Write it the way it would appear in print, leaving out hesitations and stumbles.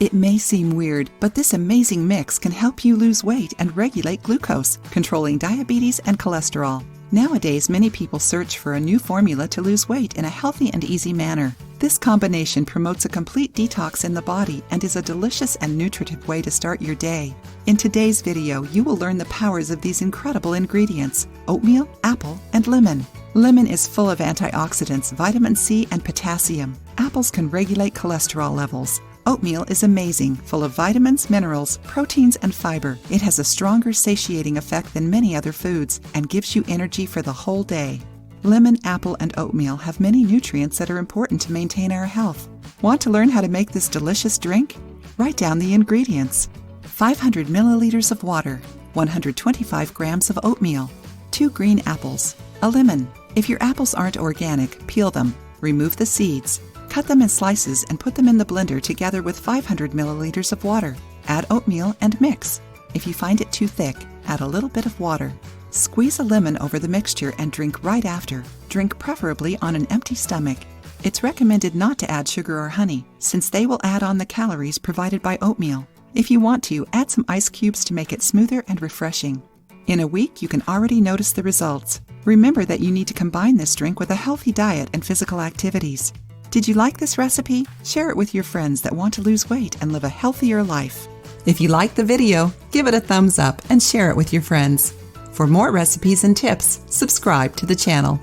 It may seem weird, but this amazing mix can help you lose weight and regulate glucose, controlling diabetes and cholesterol. Nowadays, many people search for a new formula to lose weight in a healthy and easy manner. This combination promotes a complete detox in the body and is a delicious and nutritive way to start your day. In today's video, you will learn the powers of these incredible ingredients: oatmeal, apple, and lemon. Lemon is full of antioxidants, vitamin C, and potassium. Apples can regulate cholesterol levels. Oatmeal is amazing, full of vitamins, minerals, proteins, and fiber. It has a stronger satiating effect than many other foods and gives you energy for the whole day. Lemon, apple, and oatmeal have many nutrients that are important to maintain our health. Want to learn how to make this delicious drink? Write down the ingredients: 500 milliliters of water, 125 grams of oatmeal, 2 green apples, a lemon. If your apples aren't organic, peel them, remove the seeds. Cut them in slices and put them in the blender together with 500 milliliters of water. Add oatmeal and mix. If you find it too thick, add a little bit of water. Squeeze a lemon over the mixture and drink right after. Drink preferably on an empty stomach. It's recommended not to add sugar or honey, since they will add on the calories provided by oatmeal. If you want to, add some ice cubes to make it smoother and refreshing. In a week, you can already notice the results. Remember that you need to combine this drink with a healthy diet and physical activities. Did you like this recipe? Share it with your friends that want to lose weight and live a healthier life. If you liked the video, give it a thumbs up and share it with your friends. For more recipes and tips, subscribe to the channel.